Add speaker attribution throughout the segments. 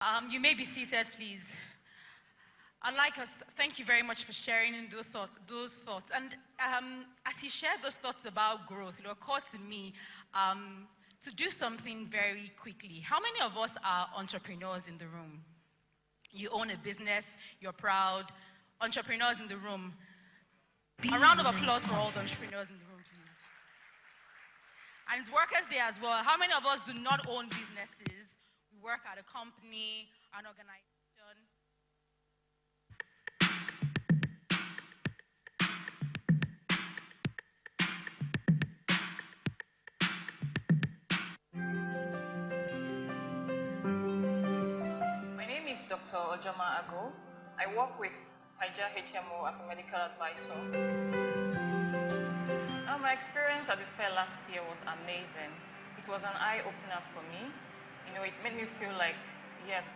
Speaker 1: You may be seated, please. I'd like us, thank you very much for sharing those thoughts. And as he shared those thoughts about growth, it occurred to me to do something very quickly. How many of us are entrepreneurs in the room? You own a business, you're proud. Entrepreneurs in the room. A round of applause for all the entrepreneurs in the room, please. And it's Workers' Day as well. How many of us do not own businesses? We work at a company, an organization.
Speaker 2: My name is Dr. Ojoma Ago. I work with Hija HMO as a medical advisor. My experience at the fair last year was amazing. It was an eye-opener for me. It made me feel like, yes,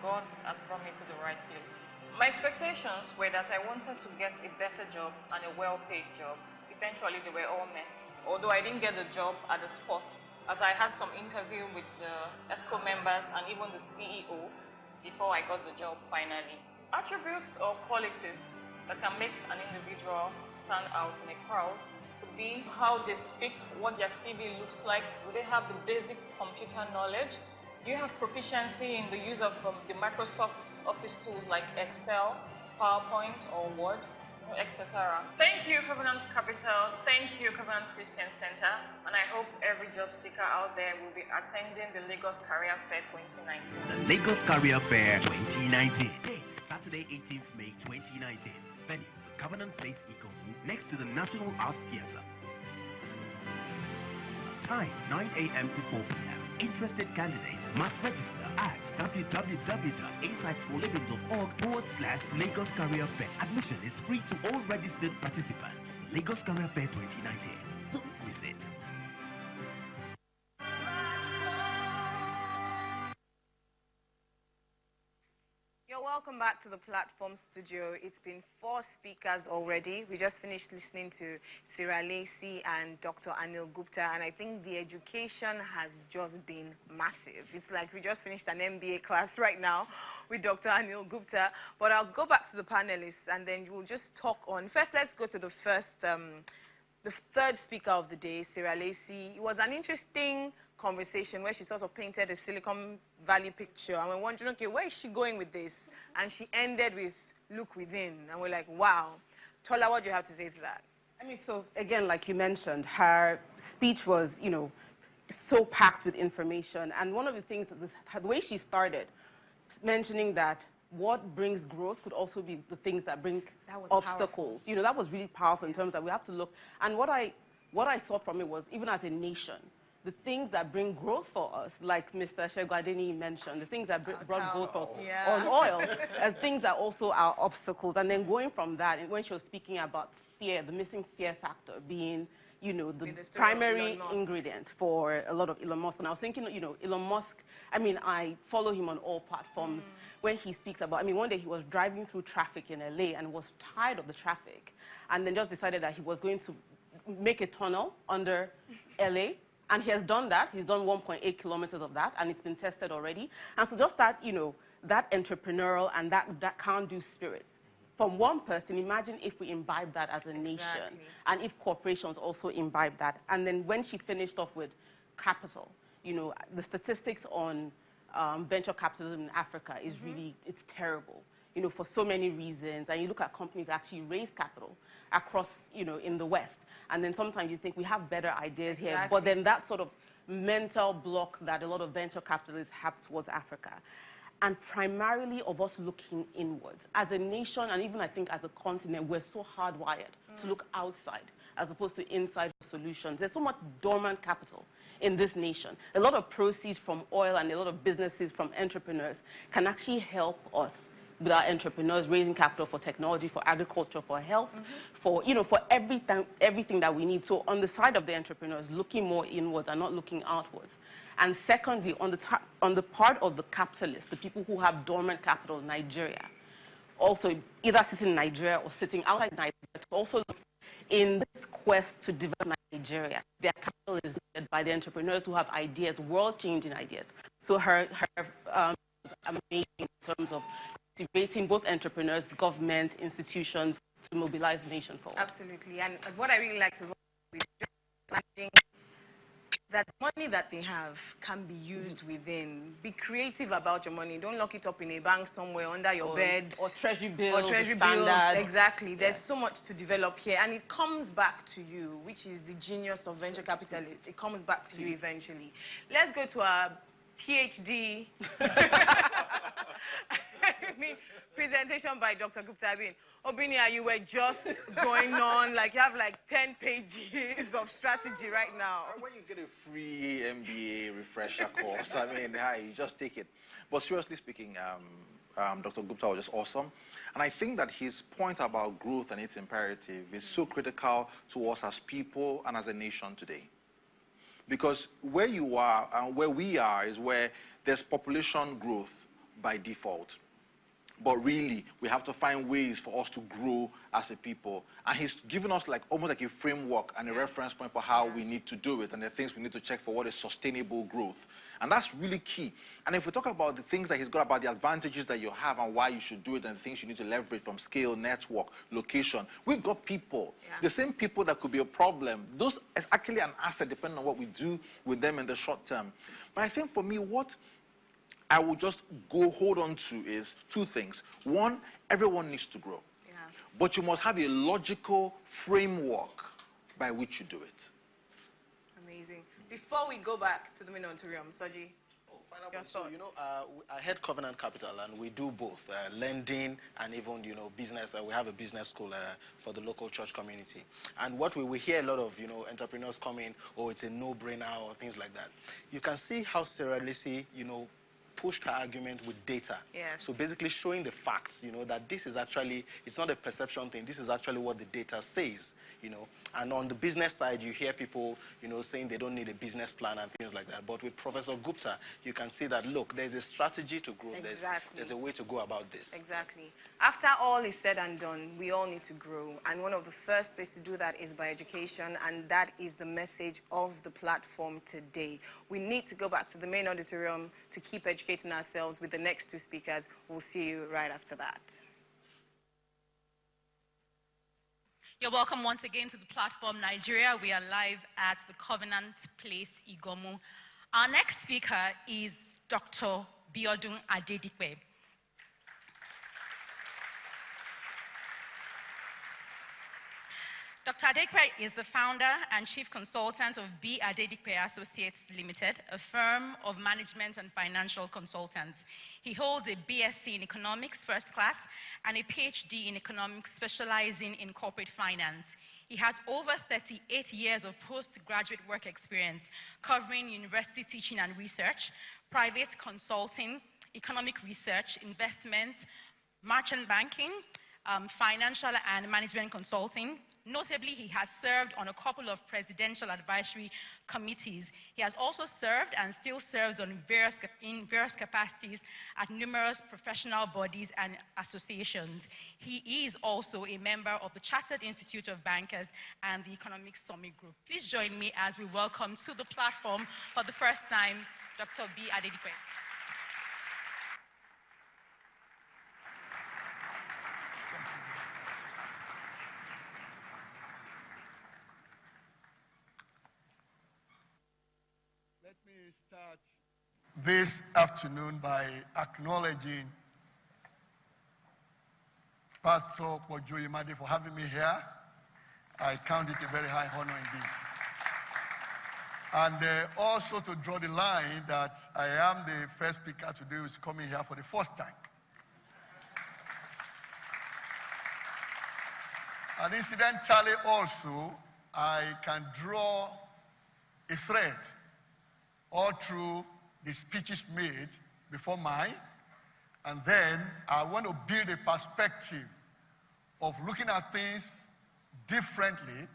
Speaker 2: God has brought me to the right place. My expectations were that I wanted to get a better job and a well-paid job. Eventually, they were all met. Although I didn't get the job at the spot, as I had some interview with the ESCO members and even the CEO before I got the job finally. Attributes or qualities that can make an individual stand out in a crowd could be how they speak, what their CV looks like. Do they have the basic computer knowledge? Do you have proficiency in the use of the Microsoft Office tools like Excel, PowerPoint, or Word, etc.? Thank you, Covenant Capital. Thank you, Covenant Christian Center. And I hope every job seeker out there will be attending the Lagos Career Fair 2019.
Speaker 3: The Lagos Career Fair 2019. Date, Saturday, 18th May 2019. Venue, the Covenant Place Eco, next to the National Arts Theatre. Time, 9 a.m. to 4 p.m. Interested candidates must register at www.insightsforliving.org/Lagos Career Fair. Admission is free to all registered participants. Lagos Career Fair 2019. Don't miss it.
Speaker 4: Welcome back to the platform studio. It's been 4 speakers already. We just finished listening to Sarah Lacey and Dr. Anil Gupta, and I think the education has just been massive. It's like we just finished an MBA class right now with Dr. Anil Gupta. But I'll go back to the panelists, and then we'll just talk on. First, let's go to the third speaker of the day, Sarah Lacey. It was an interesting conversation where she sort of painted a Silicon Valley picture, and we're wondering, okay, where is she going with this? And she ended with look within, and we're like, wow. Tola, what do you have to say to that?
Speaker 5: I mean, so again, like you mentioned, her speech was, so packed with information. And one of the things, the way she started, mentioning that what brings growth could also be the things that bring obstacles.
Speaker 4: Powerful.
Speaker 5: That was really powerful in terms that we have to look. And what I saw from it was, even as a nation, the things that bring growth for us, like Mr. Sheguadeni mentioned, the things that brought growth for us on oil, and things that also are obstacles. And then going from that, and when she was speaking about fear, the missing fear factor being, the primary ingredient for a lot of Elon Musk. And I was thinking, Elon Musk, I mean, I follow him on all platforms. When he speaks about, one day he was driving through traffic in LA and was tired of the traffic, and then just decided that he was going to make a tunnel under LA. And he has done that. He's done 1.8 kilometers of that, and it's been tested already. And so just that, that entrepreneurial and that can-do spirit. From one person, imagine if we imbibe that as a nation, and if corporations also imbibe that. And then when she finished off with capital, the statistics on venture capitalism in Africa is really, it's terrible, for so many reasons. And you look at companies that actually raise capital across, in the West. And then sometimes you think we have better ideas here, but then that sort of mental block that a lot of venture capitalists have towards Africa. And primarily of us looking inwards. As a nation, and even I think as a continent, we're so hardwired to look outside as opposed to inside solutions. There's so much dormant capital in this nation. A lot of proceeds from oil and a lot of businesses from entrepreneurs can actually help us with our entrepreneurs raising capital for technology, for agriculture, for health, for everything that we need. So on the side of the entrepreneurs, looking more inwards and not looking outwards. And secondly, on the part of the capitalists, the people who have dormant capital in Nigeria, also either sitting in Nigeria or sitting outside Nigeria, to also look in this quest to develop Nigeria. Their capital is led by the entrepreneurs who have ideas, world-changing ideas. So her amazing in terms of motivating both entrepreneurs, government, institutions to mobilize the nation forward.
Speaker 4: Absolutely. And what I really liked was understanding that money that they have can be used within. Be creative about your money. Don't lock it up in a bank somewhere under your bed.
Speaker 5: Or treasury bills.
Speaker 4: Or treasury bills. Exactly. There's so much to develop here. And it comes back to you, which is the genius of venture capitalists. It comes back to you eventually. Let's go to our PhD presentation by Dr. Gupta. Obinia, you were just going on, like you have like 10 pages of strategy right now.
Speaker 6: When you get a free MBA refresher course, I mean, you just take it. But seriously speaking, Dr. Gupta was just awesome. And I think that his point about growth and its imperative is so critical to us as people and as a nation today. Because where you are and where we are is where there's population growth by default. But really, we have to find ways for us to grow as a people. And he's given us like almost like a framework and a reference point for how we need to do it and the things we need to check for what is sustainable growth. And that's really key. And if we talk about the things that he's got about the advantages that you have and why you should do it and the things you need to leverage from scale, network, location, we've got people. The same people that could be a problem. Those is actually an asset depending on what we do with them in the short term. But I think for me, what I will just hold on to is two things. One, everyone needs to grow. But you must have a logical framework by which you do it.
Speaker 4: Amazing. Before we go back to the main auditorium, Soji, your thoughts?
Speaker 7: So, I head Covenant Capital, and we do both lending and even, business. We have a business school for the local church community. And what we hear a lot of, entrepreneurs come in, oh, it's a no-brainer or things like that. You can see how Sarah Lacey, pushed her argument with data. So basically showing the facts, that this is actually, it's not a perception thing, this is actually what the data says, And on the business side, you hear people, saying they don't need a business plan and things like that. But with Professor Gupta, you can see that, look, there's a strategy to grow. There's a way to go about this.
Speaker 4: Exactly. After all is said and done, we all need to grow. And one of the first ways to do that is by education. And that is the message of the platform today. We need to go back to the main auditorium to keep educating ourselves with the next two speakers. We'll see you right after that.
Speaker 1: You're welcome once again to the platform Nigeria. We are live at the Covenant Place, Igomu. Our next speaker is Dr. Biodun Adedipe. Dr. Adedipe is the founder and chief consultant of B. Adedipe Associates Limited, a firm of management and financial consultants. He holds a BSc in economics, first class, and a PhD in economics, specializing in corporate finance. He has over 38 years of postgraduate work experience covering university teaching and research, private consulting, economic research, investment, merchant banking, financial and management consulting. Notably, he has served on a couple of presidential advisory committees. He has also served and still serves in various capacities at numerous professional bodies and associations. He is also a member of the Chartered Institute of Bankers and the Economic Summit Group. Please join me as we welcome to the platform for the first time, Dr. B. Adedipe.
Speaker 8: Start this afternoon by acknowledging Pastor Pojo Imade for having me here. I count it a very high honor indeed. And also to draw the line that I am the first speaker today who is coming here for the first time. And incidentally also, I can draw a thread all through the speeches made before mine, and then I want to build a perspective of looking at things differently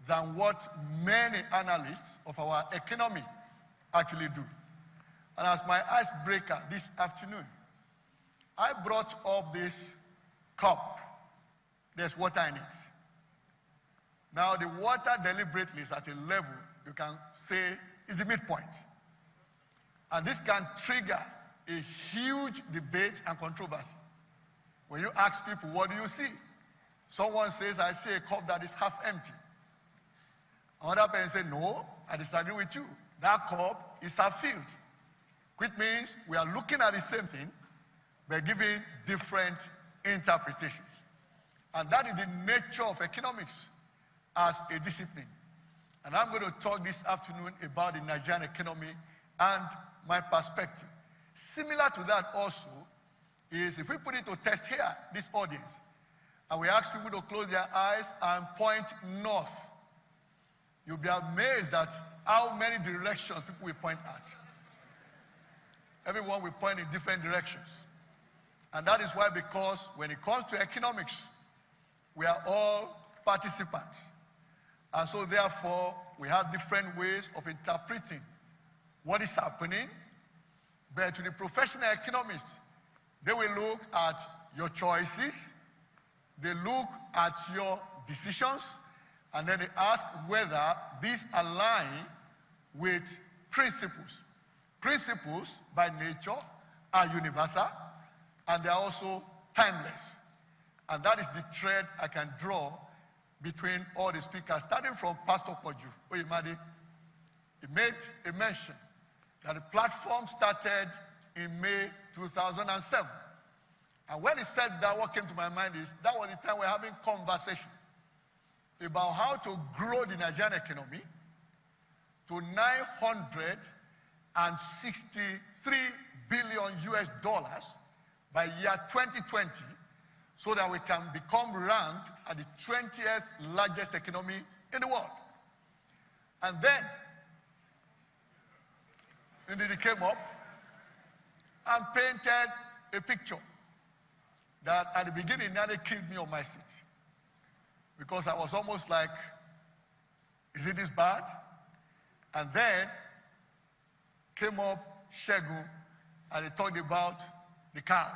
Speaker 8: than what many analysts of our economy actually do. And as my icebreaker this afternoon, I brought up this cup. There's water in it. Now the water deliberately is at a level you can say is the midpoint. And this can trigger a huge debate and controversy. When you ask people, what do you see? Someone says, I see a cup that is half empty. Another person says, no, I disagree with you. That cup is half filled. Which means we are looking at the same thing, but giving different interpretations. And that is the nature of economics as a discipline. And I'm going to talk this afternoon about the Nigerian economy and my perspective. Similar to that also is if we put it to test here, this audience, and we ask people to close their eyes and point north, you'll be amazed at how many directions people will point at. Everyone will point in different directions. And that is why, because when it comes to economics, we are all participants. And so therefore, we have different ways of interpreting what is happening. But to the professional economists, they will look at your choices, they look at your decisions, and then they ask whether these align with principles. Principles, by nature, are universal, and they are also timeless. And that is the thread I can draw between all the speakers, starting from Pastor Koju Oyemade. He made a mention that the platform started in May 2007. And when he said that, what came to my mind is that was the time we're having conversation about how to grow the Nigerian economy to 963 billion US dollars by year 2020, so that we can become ranked at the 20th largest economy in the world. And then, Ndidi came up and painted a picture that at the beginning nearly killed me on my seat. Because I was almost like, is it this bad? And then came up Shegun and he talked about the cow.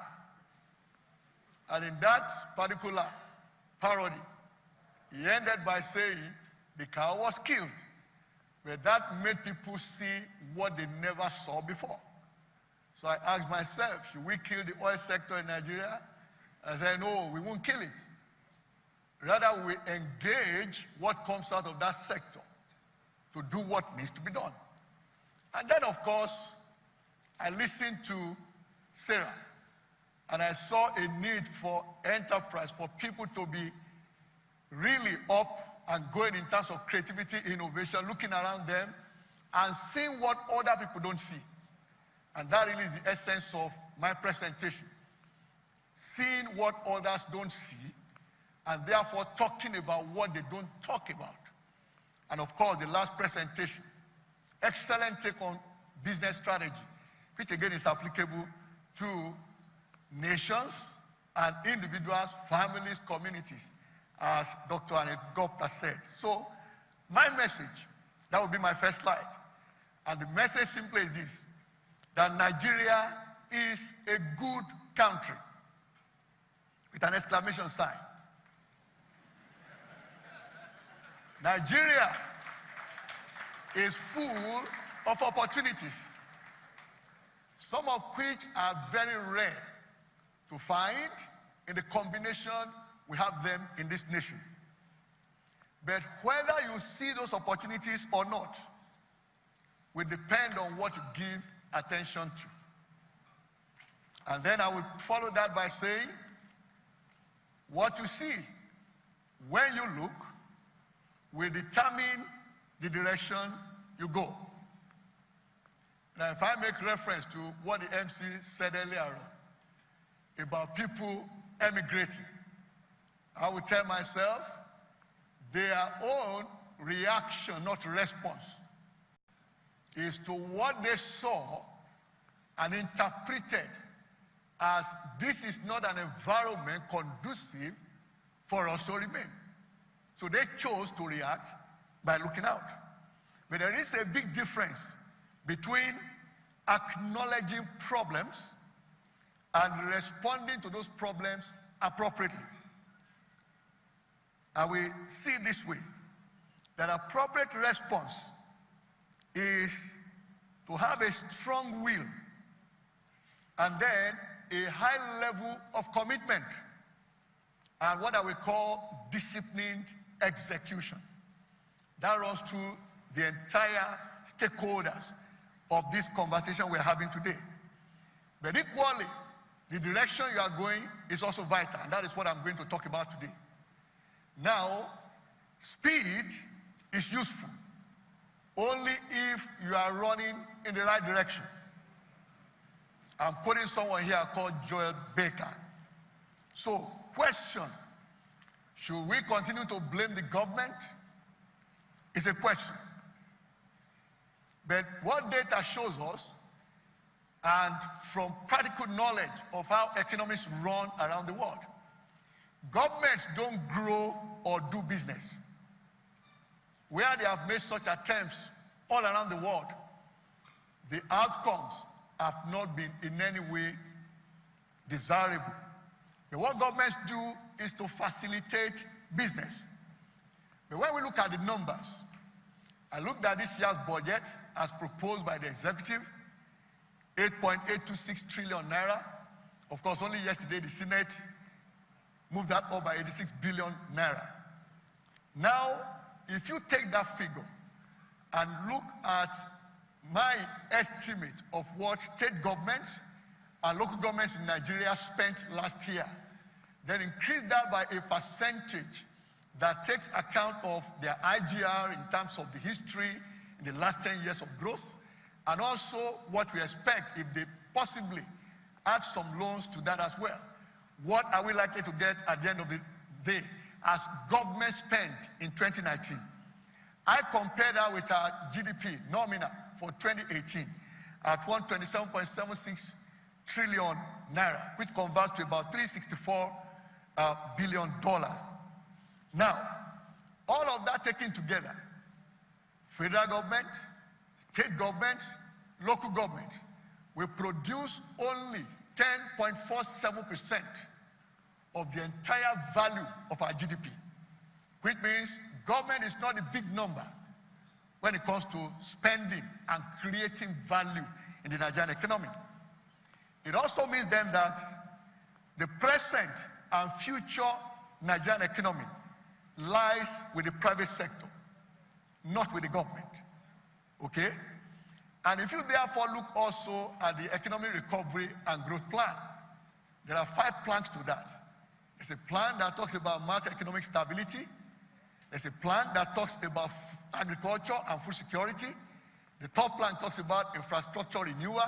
Speaker 8: And in that particular parody, he ended by saying the cow was killed. But that made people see what they never saw before. So I asked myself, should we kill the oil sector in Nigeria? I said, no, we won't kill it. Rather, we engage what comes out of that sector to do what needs to be done. And then, of course, I listened to Sarah, and I saw a need for enterprise, for people to be really up and going in terms of creativity, innovation, looking around them and seeing what other people don't see. And that really is the essence of my presentation. Seeing what others don't see, and therefore talking about what they don't talk about. And of course, the last presentation, excellent take on business strategy, which again is applicable to nations and individuals, families, communities, as Dr. Adedipe said. So my message, that would be my first slide. And the message simply is this, that Nigeria is a good country, with an exclamation sign. Nigeria is full of opportunities, some of which are very rare to find in the combination we have them in this nation. But whether you see those opportunities or not will depend on what you give attention to. And then I will follow that by saying, what you see when you look will determine the direction you go. Now, if I make reference to what the MC said earlier on about people emigrating, I will tell myself their own reaction, not response, is to what they saw and interpreted as this is not an environment conducive for us to remain. So they chose to react by looking out. But there is a big difference between acknowledging problems and responding to those problems appropriately. And we see it this way, that appropriate response is to have a strong will and then a high level of commitment, and what I will call disciplined execution. That runs through the entire stakeholders of this conversation we're having today. But equally, the direction you are going is also vital, and that is what I'm going to talk about today. Now, speed is useful only if you are running in the right direction. I'm quoting someone here called Joel Baker. So, question, should we continue to blame the government? It's a question. But what data shows us, and from practical knowledge of how economics run around the world, governments don't grow or do business. Where they have made such attempts all around the world, the outcomes have not been in any way desirable. But what governments do is to facilitate business. But when we look at the numbers, I looked at this year's budget as proposed by the executive, 8.826 trillion naira. Of course, only yesterday the Senate moved that up by 86 billion naira. Now, if you take that figure and look at my estimate of what state governments and local governments in Nigeria spent last year, then increase that by a percentage that takes account of their IGR in terms of the history in the last 10 years of growth, and also what we expect if they possibly add some loans to that as well. What are we likely to get at the end of the day as government spend in 2019? I compare that with our GDP nominal for 2018 at 127.76 trillion naira, which converts to about $364 billion. Now, all of that taken together, federal government, state governments, local governments, will produce only 10.47% of the entire value of our GDP, which means government is not a big number when it comes to spending and creating value in the Nigerian economy. It also means then that the present and future Nigerian economy lies with the private sector, not with the government. Okay? And if you therefore look also at the economic recovery and growth plan, there are 5 planks to that. There's a plan that talks about macroeconomic stability. There's a plan that talks about agriculture and food security. The third plan talks about infrastructure renewal.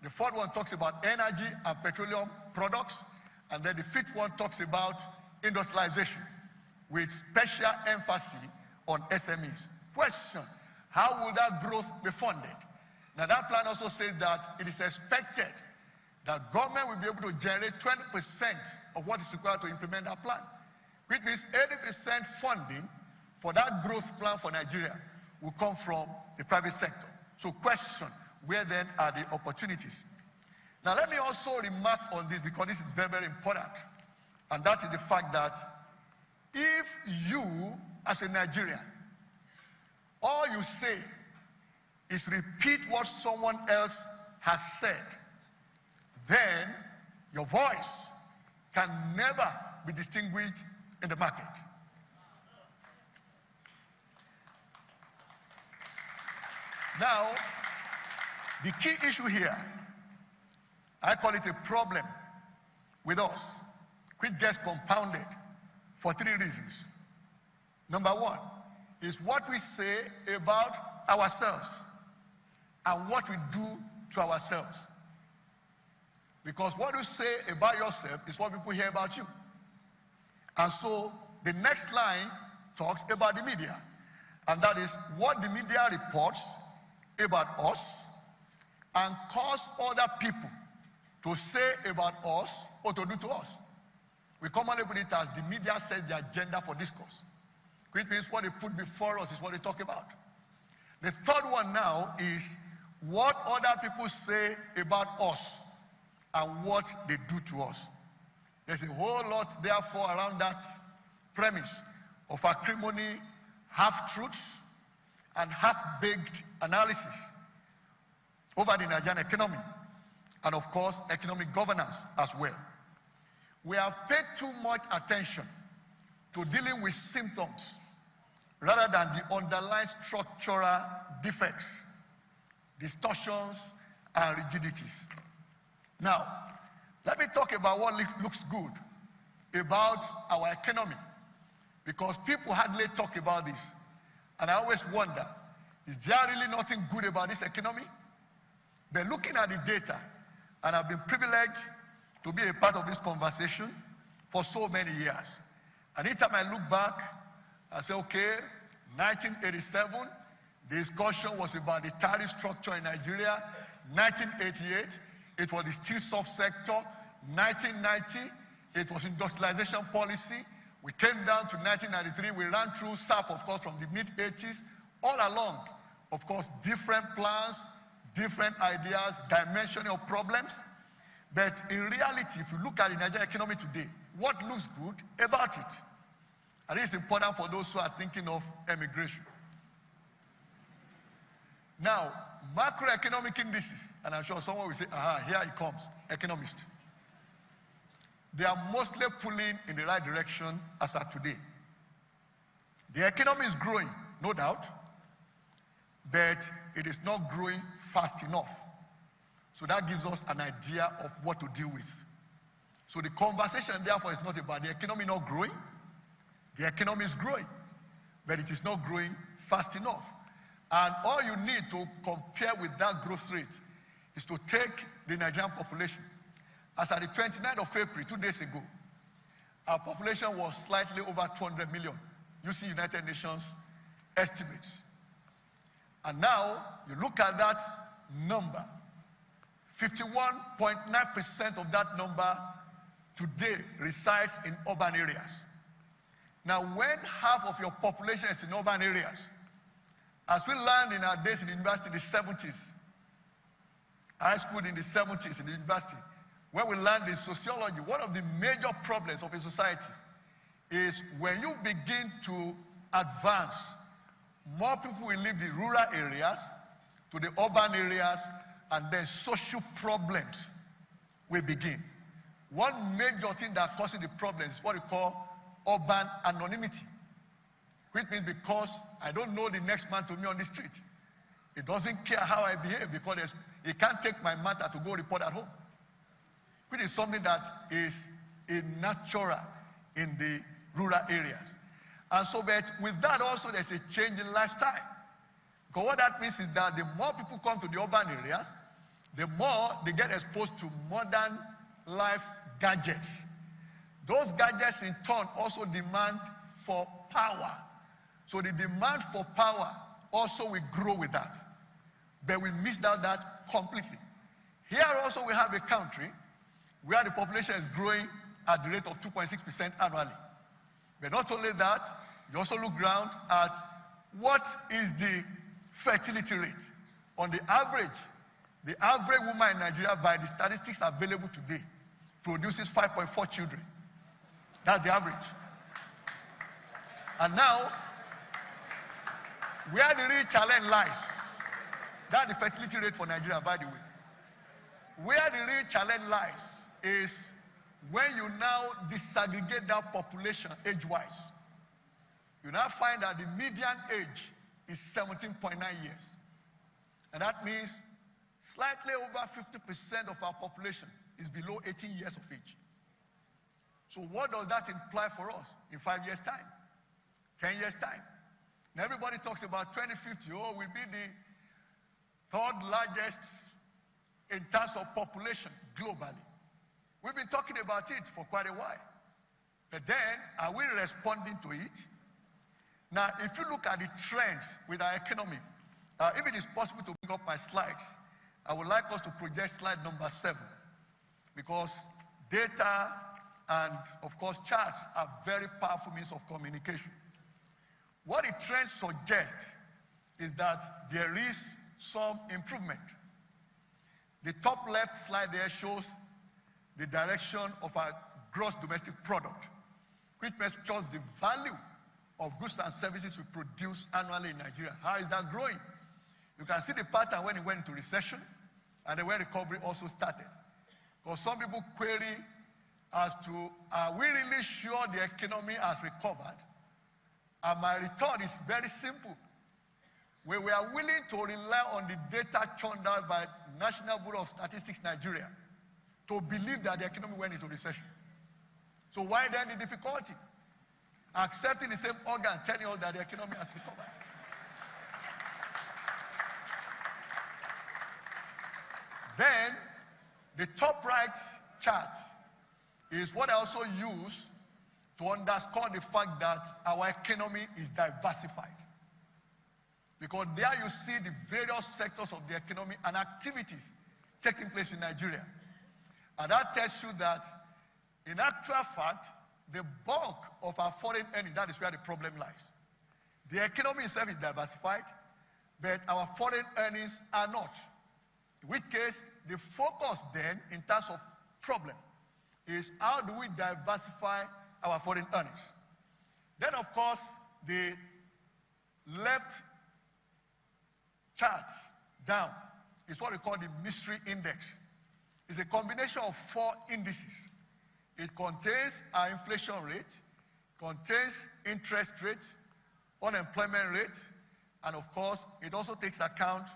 Speaker 8: The fourth one talks about energy and petroleum products. And then the fifth one talks about industrialization, with special emphasis on SMEs. Question, how will that growth be funded? Now that plan also says that it is expected that government will be able to generate 20% of what is required to implement that plan, which means 80% funding for that growth plan for Nigeria will come from the private sector. So question, where then are the opportunities? Now let me also remark on this, because this is very, very important, and that is the fact that if you, as a Nigerian, all you say is repeat what someone else has said, then your voice can never be distinguished in the market. Now, the key issue here, I call it a problem with us, which gets compounded for 3 reasons. Number 1 is what we say about ourselves and what we do to ourselves. Because what you say about yourself is what people hear about you. And so the next line talks about the media, and that is what the media reports about us and cause other people to say about us or to do to us. We commonly put it as the media sets the agenda for discourse, which means what they put before us is what they talk about. The third one now is what other people say about us and what they do to us. There's a whole lot, therefore, around that premise of acrimony, half-truths, and half-baked analysis over the Nigerian economy. and of course, economic governance as well. We have paid too much attention to dealing with symptoms rather than the underlying structural defects, distortions, and rigidities. Now, let me talk about what looks good about our economy, because people hardly talk about this. And I always wonder, is there really nothing good about this economy? But looking at the data, and I've been privileged to be a part of this conversation for so many years. And each time I look back, I say, okay, 1987, the discussion was about the tariff structure in Nigeria. 1988, it was the steel subsector. 1990, it was industrialization policy. We came down to 1993. We ran through SAP, of course, from the mid-80s. All along, of course, different plans, different ideas, dimensioning of problems. But in reality, if you look at the Nigerian economy today, what looks good about it? And it's important for those who are thinking of emigration. Now, macroeconomic indices, and I'm sure someone will say, aha, here it comes, economist. They are mostly pulling in the right direction as of today. The economy is growing, no doubt, but it is not growing fast enough. So that gives us an idea of what to deal with. So the conversation, therefore, is not about the economy not growing. The economy is growing, but it is not growing fast enough. And all you need to compare with that growth rate is to take the Nigerian population. As at the 29th of April, 2 days ago, our population was slightly over 200 million, using United Nations estimates. And now, you look at that number, 51.9% of that number today resides in urban areas. Now, when half of your population is in urban areas, as we learned in our days in the university in the 70s, high school in the 70s in the university, when we learned in sociology, one of the major problems of a society is when you begin to advance, more people will leave the rural areas to the urban areas, and then social problems will begin. One major thing that causes the problems is what we call urban anonymity, which means because I don't know the next man to me on the street. It doesn't care how I behave because it can't take my matter to go report at home, which is something that is natural in the rural areas. And so, but with that also, there's a change in lifestyle. Because what that means is that the more people come to the urban areas, the more they get exposed to modern life gadgets. Those gadgets in turn also demand for power. So the demand for power also will grow with that. But we missed out that completely. Here also we have a country where the population is growing at the rate of 2.6% annually. But not only that, you also look around at what is the fertility rate. On the average woman in Nigeria, by the statistics available today, produces 5.4 children. That's the average. And now, where the real challenge lies, that's the fertility rate for Nigeria, by the way. Where the real challenge lies is when you now disaggregate that population age-wise. You now find that the median age is 17.9 years. And that means slightly over 50% of our population is below 18 years of age. So what does that imply for us in 5 years' time, 10 years' time? And everybody talks about 2050, we'll be the third largest in terms of population globally. We've been talking about it for quite a while. But then, are we responding to it? Now, if you look at the trends with our economy, if it is possible to bring up my slides, I would like us to project slide number 7, because data and, of course, charts are very powerful means of communication. What the trends suggest is that there is some improvement. The top left slide there shows the direction of our gross domestic product, which measures the value of goods and services we produce annually in Nigeria. How is that growing? You can see the pattern when it went into recession. and then when recovery also started. Because some people query as to, are we really sure the economy has recovered? And my retort is very simple. We were willing to rely on the data churned out by National Bureau of Statistics Nigeria to believe that the economy went into recession. So why then the difficulty? Accepting the same organ telling us that the economy has recovered. Then, the top right chart is what I also use to underscore the fact that our economy is diversified. Because there you see the various sectors of the economy and activities taking place in Nigeria. And that tells you that, in actual fact, the bulk of our foreign earnings, that is where the problem lies. The economy itself is diversified, but our foreign earnings are not. In which case, the focus then, in terms of problem, is how do we diversify our foreign earnings? Then, of course, the left chart down is what we call the mystery index. It's a combination of 4 indices. It contains our inflation rate, contains interest rate, unemployment rate, and of course, it also takes account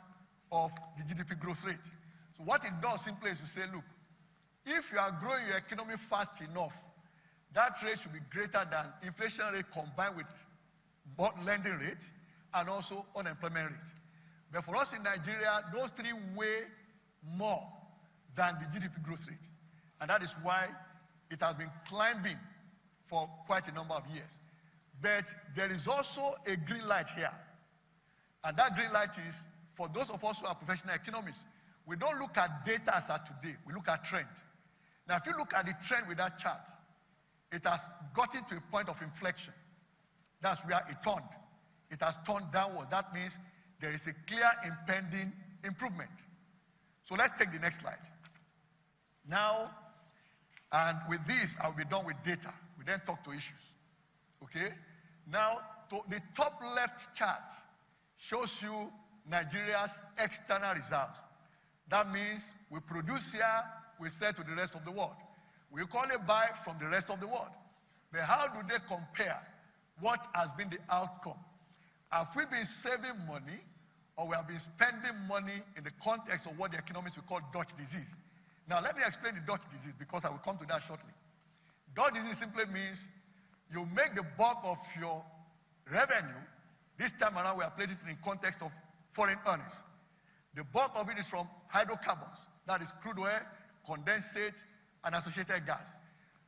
Speaker 8: of the GDP growth rate. So what it does simply is to say, look, if you are growing your economy fast enough, that rate should be greater than inflation rate combined with lending rate and also unemployment rate. But for us in Nigeria, those 3 weigh more than the GDP growth rate. And that is why it has been climbing for quite a number of years. But there is also a green light here. And that green light is, for those of us who are professional economists, we don't look at data as at today, we look at trend. Now, if you look at the trend with that chart, it has gotten to a point of inflection. That's where it turned. It has turned downward. That means there is a clear impending improvement. So let's take the next slide. Now, and with this, I'll be done with data. We then talk to issues. Okay? Now, the top left chart shows you Nigeria's external reserves. That means we produce here, we sell to the rest of the world. We call it buy from the rest of the world. But how do they compare? What has been the outcome? Have we been saving money, or we have been spending money in the context of what the economists will call Dutch disease? Now, let me explain the Dutch disease, because I will come to that shortly. Dutch disease simply means you make the bulk of your revenue. This time around, we are placing it in context of foreign earnings. The bulk of it is from hydrocarbons, that is crude oil, condensate, and associated gas.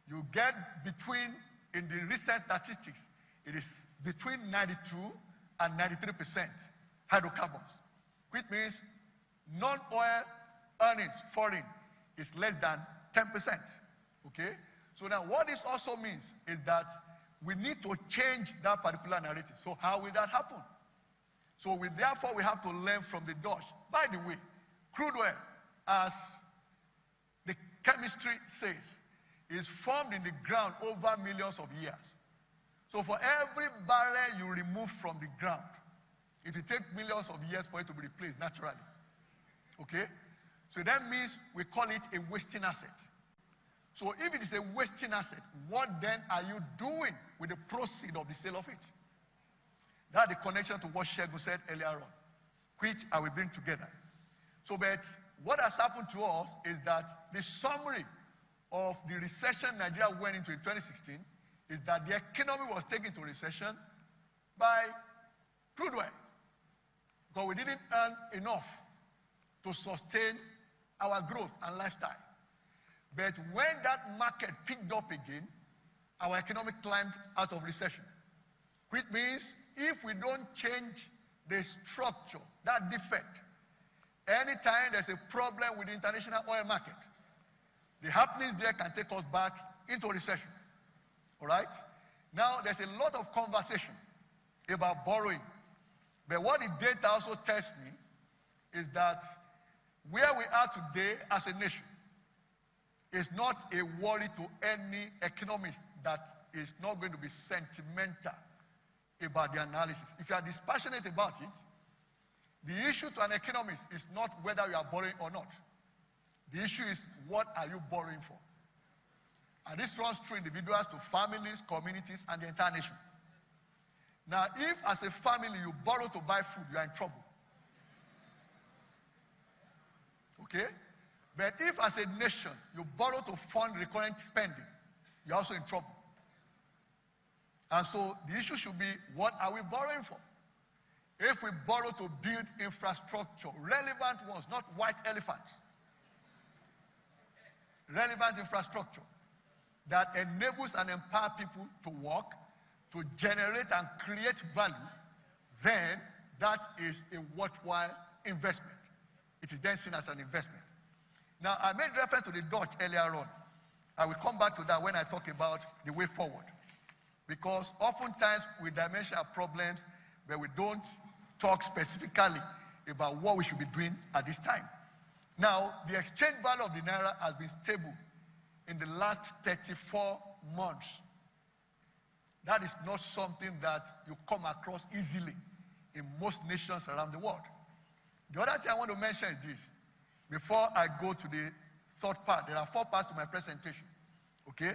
Speaker 8: You get between, in the recent statistics, it is between 92 and 93% hydrocarbons, which means non-oil earnings, foreign, is less than 10%, okay? So now what this also means is that we need to change that particular narrative. So how will that happen? So therefore we have to learn from the Dutch. By the way, crude oil, as the chemistry says, is formed in the ground over millions of years. So for every barrel you remove from the ground, it will take millions of years for it to be replaced naturally. Okay? So that means we call it a wasting asset. So if it is a wasting asset, what then are you doing with the proceeds of the sale of it? That's the connection to what Shegun said earlier on, which I will bring together. So, but what has happened to us is that the summary of the recession Nigeria went into in 2016 is that the economy was taken into recession by crude oil, because we didn't earn enough to sustain our growth and lifestyle. But when that market picked up again, our economy climbed out of recession, which means if we don't change the structure, that defect, anytime there's a problem with the international oil market, the happenings there can take us back into recession. All right? Now, there's a lot of conversation about borrowing. But what the data also tells me is that where we are today as a nation is not a worry to any economist that is not going to be sentimental about the analysis. If you are dispassionate about it, the issue to an economist is not whether you are borrowing or not. The issue is, what are you borrowing for? And this runs through individuals to families, communities, and the entire nation. Now, if as a family you borrow to buy food, you are in trouble. Okay? But if as a nation you borrow to fund recurrent spending, you're also in trouble. And so the issue should be, what are we borrowing for? If we borrow to build infrastructure, relevant ones, not white elephants, relevant infrastructure that enables and empowers people to work, to generate and create value, then that is a worthwhile investment. It is then seen as an investment. Now, I made reference to the Dutch earlier on. I will come back to that when I talk about the way forward. Because oftentimes we dimension our problems, but we don't talk specifically about what we should be doing at this time. Now, the exchange value of the Naira has been stable in the last 34 months. That is not something that you come across easily in most nations around the world. The other thing I want to mention is this. Before I go to the third part, there are 4 parts to my presentation. Okay?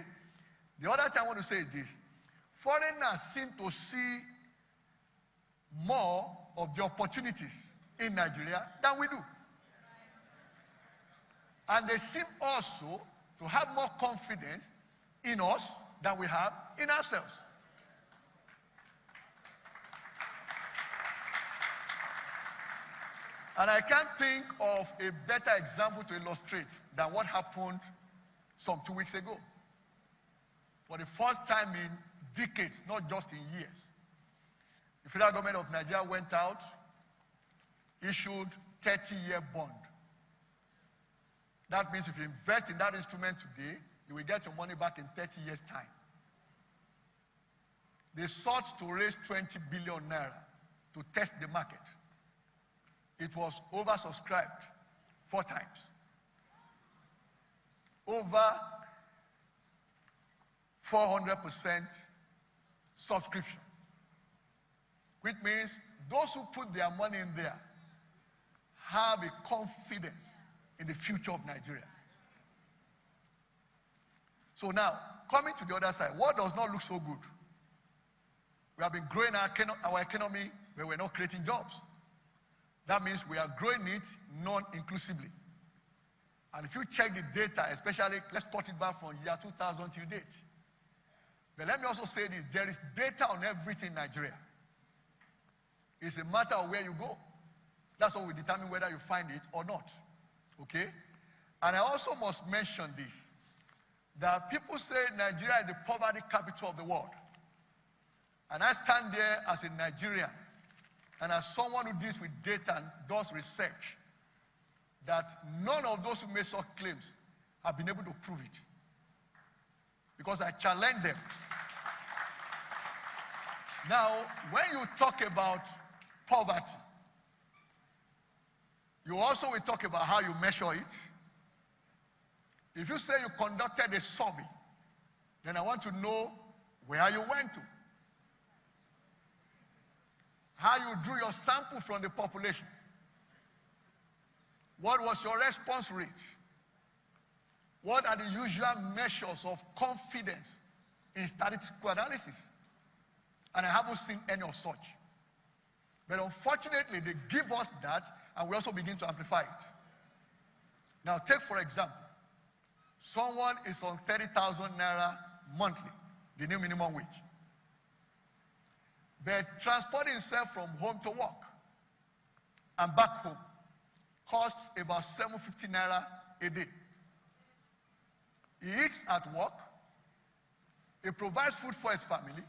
Speaker 8: The other thing I want to say is this. Foreigners seem to see more of the opportunities in Nigeria than we do. And they seem also to have more confidence in us than we have in ourselves. And I can't think of a better example to illustrate than what happened some 2 weeks ago. For the first time in decades, not just in years, the federal government of Nigeria went out, issued 30-year bond. That means if you invest in that instrument today, you will get your money back in 30 years' time. They sought to raise 20 billion naira to test the market. It was oversubscribed 4 times. Over 400% subscription. Which means those who put their money in there have a confidence in the future of Nigeria. So now, coming to the other side, what does not look so good? We have been growing our economy, but we're not creating jobs. That means we are growing it non-inclusively. And if you check the data, especially, let's cut it back from year 2000 till date. But let me also say this, there is data on everything in Nigeria. It's a matter of where you go. That's what will determine whether you find it or not. Okay? And I also must mention this, that people say Nigeria is the poverty capital of the world. And I stand there as a Nigerian and as someone who deals with data and does research, that none of those who make such claims have been able to prove it. Because I challenge them. Now, when you talk about poverty, you also will talk about how you measure it. If you say you conducted a survey, then I want to know where you went to. How you drew your sample from the population. What was your response rate? What are the usual measures of confidence in statistical analysis? And I haven't seen any of such. But unfortunately, they give us that, and we also begin to amplify it. Now, take for example, someone is on 30,000 naira monthly, the new minimum wage. But transporting himself from home to work and back home costs about 750 naira a day. He eats at work, he provides food for his family,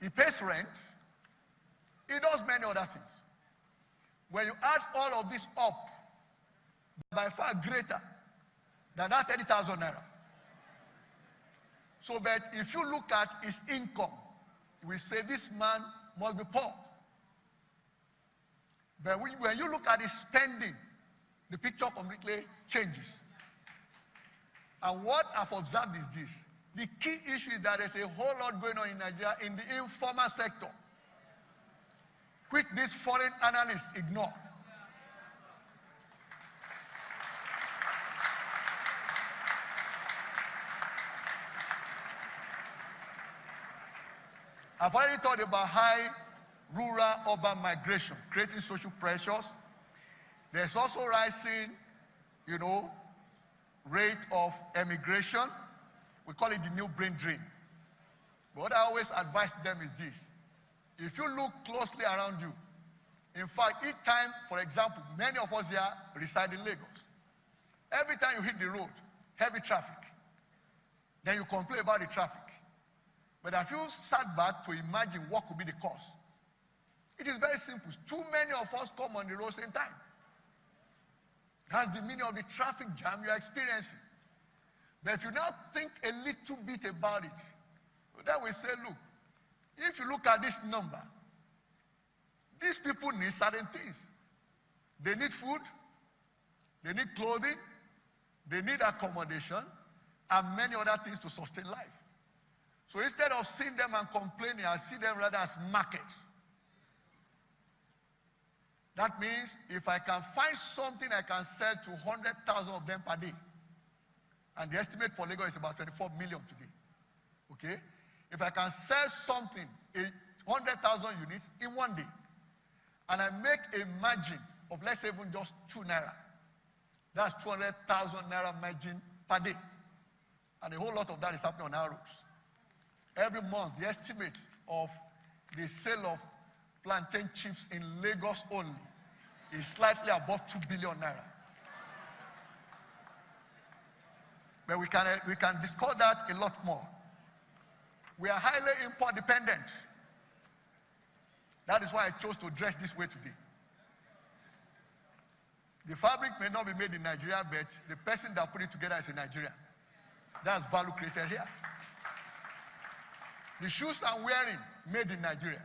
Speaker 8: he pays rent, he does many other things. When you add all of this up, by far greater than that 30,000 naira. So, but if you look at his income, we say this man must be poor. But when you look at his spending, the picture completely changes. And what I've observed is this. The key issue is that there's a whole lot going on in Nigeria in the informal sector, which these foreign analysts ignore. I've already talked about high rural-urban migration, creating social pressures. There's also rising, rate of emigration. We call it the new brain drain. But what I always advise them is this. If you look closely around you, in fact, each time, for example, many of us here reside in Lagos. Every time you hit the road, heavy traffic, then you complain about the traffic. But if you sat back to imagine what could be the cause, it is very simple. Too many of us come on the road same time. That's the meaning of the traffic jam you are experiencing. But if you now think a little bit about it, then we say, look, if you look at this number, these people need certain things. They need food, they need clothing, they need accommodation, and many other things to sustain life. So instead of seeing them and complaining, I see them rather as markets. That means if I can find something I can sell to 100,000 of them per day, and the estimate for Lagos is about 24 million today, okay? If I can sell something, 100,000 units in one day, and I make a margin of, let's say, even just 2 naira, that's 200,000 naira margin per day. And a whole lot of that is happening on our roads. Every month, the estimate of the sale of plantain chips in Lagos only is slightly above 2 billion naira. But we can discuss that a lot more. We are highly import dependent. That is why I chose to dress this way today. The fabric may not be made in Nigeria, but the person that put it together is in Nigeria. That's value created here. The shoes I'm wearing, made in Nigeria.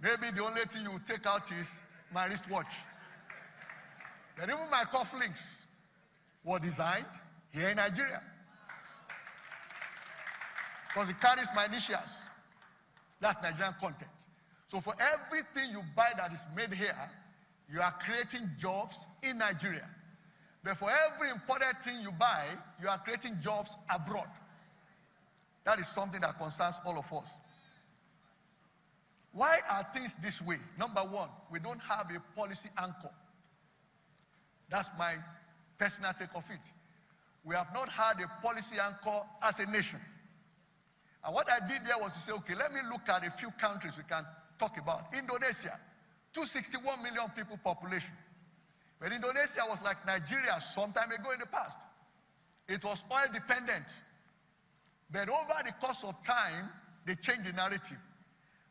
Speaker 8: Maybe the only thing you take out is my wristwatch. But even my cufflinks were designed here in Nigeria. Because it carries my initials. That's Nigerian content. So for everything you buy that is made here, you are creating jobs in Nigeria. But for every imported thing you buy, you are creating jobs abroad. That is something that concerns all of us. Why are things this way? Number one, we don't have a policy anchor. That's my personal take of it. We have not had a policy anchor as a nation. And what I did there was to say, okay, let me look at a few countries we can talk about. Indonesia, 261 million people population. But Indonesia was like Nigeria some time ago in the past. It was oil dependent. But over the course of time, they changed the narrative.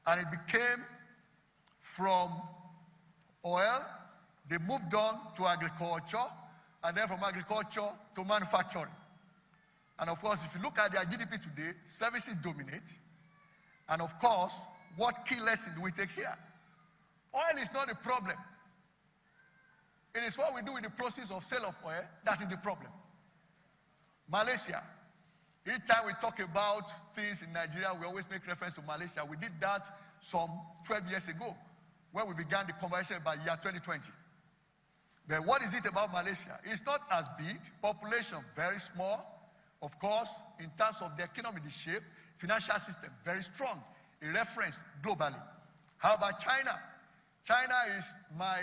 Speaker 8: And it became from oil, they moved on to agriculture, and then from agriculture to manufacturing. And of course, if you look at their GDP today, services dominate. And of course, what key lesson do we take here? Oil is not the problem. It is what we do with the process of sale of oil that is the problem. Malaysia. Each time we talk about things in Nigeria, we always make reference to Malaysia. We did that some 12 years ago when we began the conversation about year 2020. But what is it about Malaysia? It's not as big, population very small. Of course, in terms of the economy, the shape, financial system, very strong, a reference globally. How about China? China is my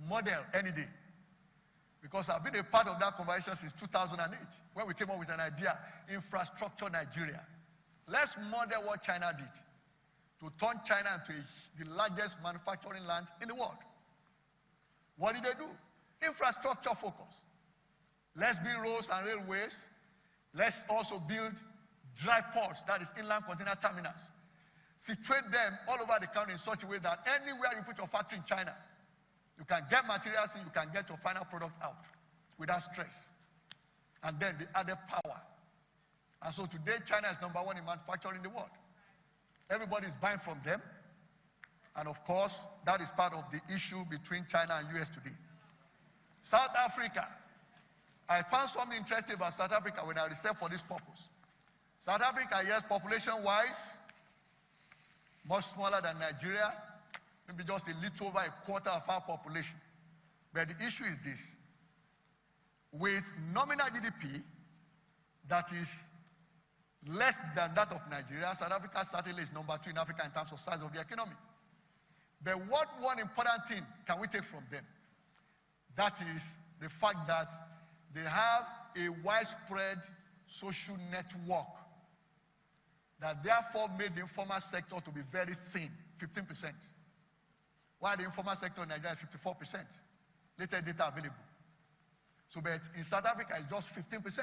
Speaker 8: model any day. Because I've been a part of that conversation since 2008, when we came up with an idea, infrastructure Nigeria. Let's model what China did to turn China into the largest manufacturing land in the world. What did they do? Infrastructure focus. Let's build roads and railways. Let's also build dry ports, that is inland container terminals. Situate them all over the country in such a way that anywhere you put your factory in China, you can get materials in, you can get your final product out without stress. And then the added power. And so today, China is #1 in manufacturing in the world. Everybody is buying from them. And of course, that is part of the issue between China and US today. South Africa. I found something interesting about South Africa when I researched for this purpose. South Africa, yes, population-wise, much smaller than Nigeria, maybe just a little over a quarter of our population. But the issue is this. With nominal GDP that is less than that of Nigeria. South Africa certainly is number 2 in Africa in terms of size of the economy. But what one important thing can we take from them? That is the fact that they have a widespread social network that therefore made the informal sector to be very thin, 15%. While the informal sector in Nigeria is 54%. Latest data available. So, but in South Africa, it's just 15%.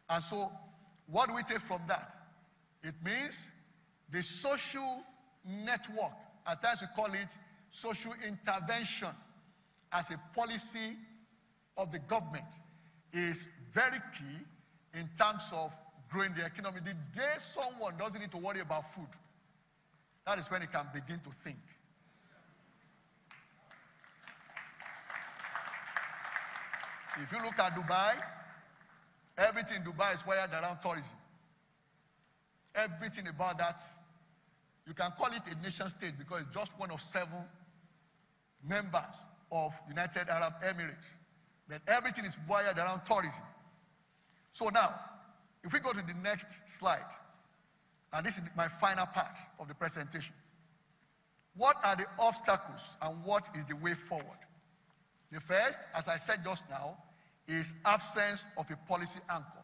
Speaker 8: And so, what do we take from that? It means the social network, at times we call it social intervention as a policy of the government, is very key in terms of growing the economy. The day someone doesn't need to worry about food, that is when he can begin to think. If you look at Dubai, everything in Dubai is wired around tourism. Everything about that, you can call it a nation state because it's just one of 7 members of United Arab Emirates. But everything is wired around tourism. So now, if we go to the next slide, and this is my final part of the presentation. What are the obstacles and what is the way forward? The first, as I said just now, is absence of a policy anchor.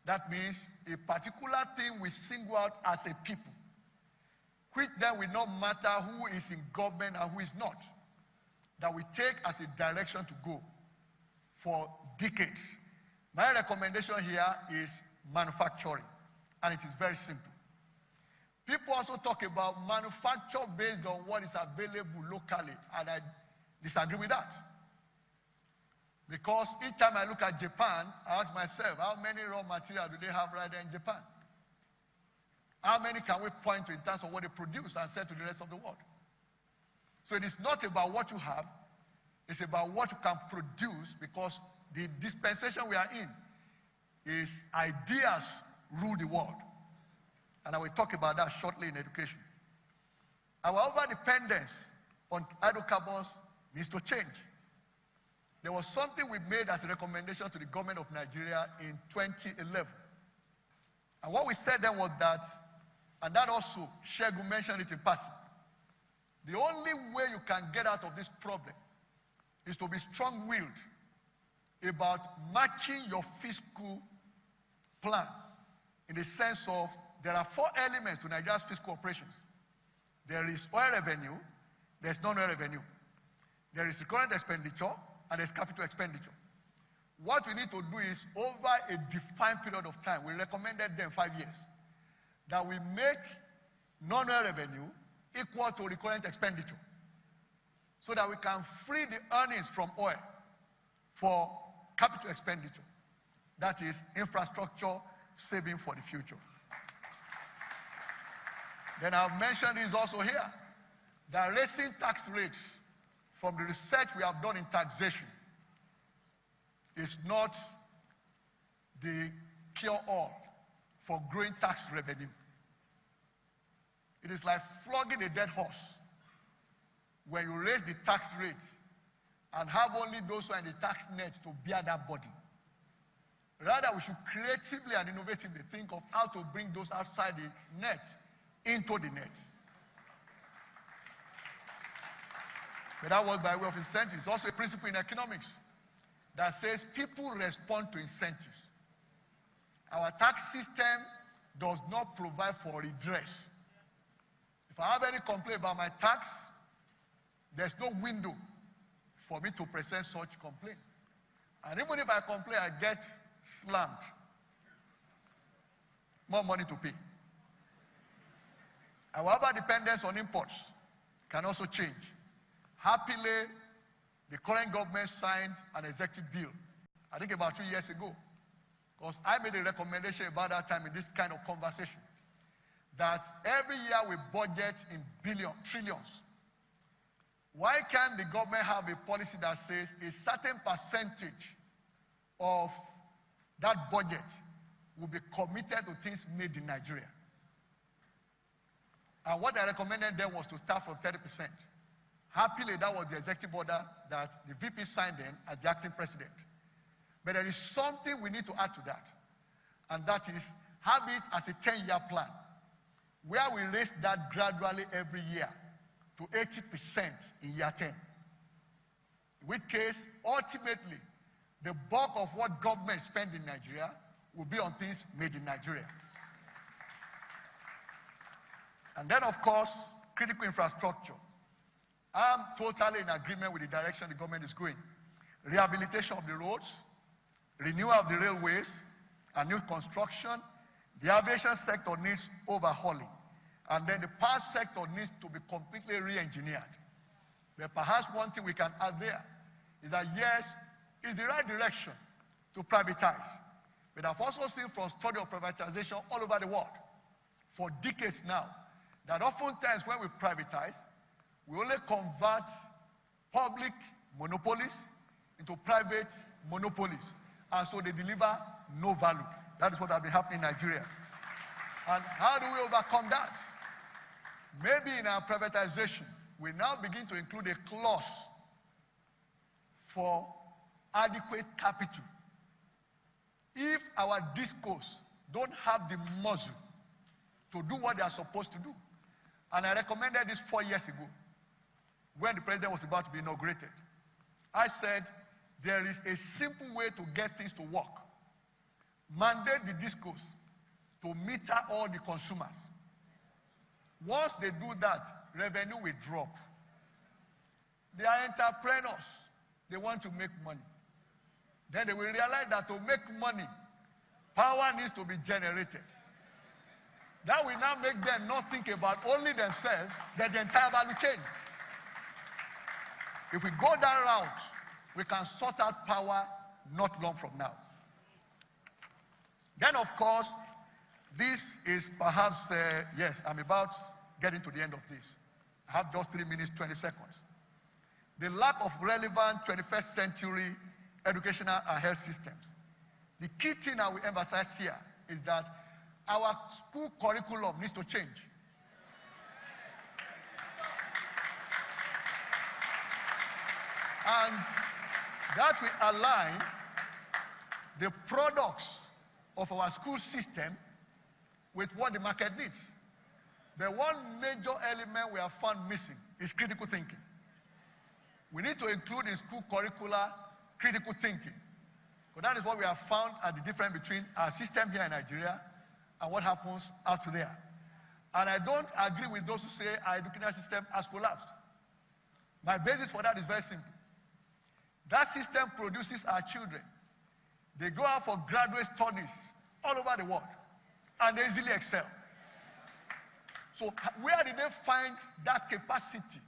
Speaker 8: That means a particular thing we single out as a people, which then will not matter who is in government and who is not, that we take as a direction to go for decades. My recommendation here is manufacturing, and it is very simple. People also talk about manufacture based on what is available locally, and I disagree with that. Because each time I look at Japan, I ask myself, how many raw material do they have right there in Japan? How many can we point to in terms of what they produce and sell to the rest of the world? So it is not about what you have, it's about what you can produce, because the dispensation we are in is ideas rule the world. And I will talk about that shortly in education. Our over-dependence on hydrocarbons needs to change. There was something we made as a recommendation to the government of Nigeria in 2011. And what we said then was that, and that also, Shegun mentioned it in passing, the only way you can get out of this problem is to be strong-willed about matching your fiscal plan in the sense of there are 4 elements to Nigeria's fiscal operations. There is oil revenue, there's non-oil revenue. There is recurrent expenditure, and there's capital expenditure. What we need to do is, over a defined period of time, we recommended them 5 years, that we make non-oil revenue equal to recurrent expenditure, so that we can free the earnings from oil for capital expenditure. That is infrastructure saving for the future. Then I've mentioned this also here, that raising tax rates, from the research we have done in taxation, is not the cure-all for growing tax revenue. It is like flogging a dead horse when you raise the tax rate and have only those who are in the tax net to bear that burden. Rather, we should creatively and innovatively think of how to bring those outside the net into the net. But that was by way of incentives. It's also a principle in economics that says people respond to incentives. Our tax system does not provide for redress. If I have any complaint about my tax, there's no window for me to present such complaint. And even if I complain, I get slammed. More money to pay. Our dependence on imports can also change. Happily, the current government signed an executive bill, I think about 2 years ago, because I made a recommendation about that time in this kind of conversation, that every year we budget in trillions. Why can't the government have a policy that says a certain percentage of that budget will be committed to things made in Nigeria? And what I recommended then was to start from 30%. Happily, that was the executive order that the VP signed in as the acting president. But there is something we need to add to that, and that is have it as a 10-year plan, where we raise that gradually every year to 80% in year 10. In which case, ultimately, the bulk of what government spends in Nigeria will be on things made in Nigeria. And then, of course, critical infrastructure. I'm totally in agreement with the direction the government is going. Rehabilitation of the roads, renewal of the railways, and new construction. The aviation sector needs overhauling. And then the power sector needs to be completely re-engineered. But perhaps one thing we can add there is that, yes, it's the right direction to privatize. But I've also seen from study of privatization all over the world for decades now that oftentimes when we privatize, we only convert public monopolies into private monopolies. And so they deliver no value. That is what has been happening in Nigeria. And how do we overcome that? Maybe in our privatization, we now begin to include a clause for adequate capital. If our discos don't have the muscle to do what they are supposed to do, and I recommended this 4 years ago, when the president was about to be inaugurated, I said, there is a simple way to get things to work. Mandate the discos to meter all the consumers. Once they do that, revenue will drop. They are entrepreneurs. They want to make money. Then they will realize that to make money, power needs to be generated. That will now make them not think about only themselves, but the entire value chain. If we go that route, we can sort out power not long from now. Then, of course, this is perhaps, yes, I'm about getting to the end of this. I have just 3 minutes, 20 seconds. The lack of relevant 21st century educational and health systems. The key thing I will emphasize here is that our school curriculum needs to change. And that will align the products of our school system with what the market needs. But one major element we have found missing is critical thinking. We need to include in school curricula critical thinking. But that is what we have found as the difference between our system here in Nigeria and what happens out there. And I don't agree with those who say our educational system has collapsed. My basis for that is very simple. That system produces our children. They go out for graduate studies all over the world, and they easily excel. So where did they find that capacity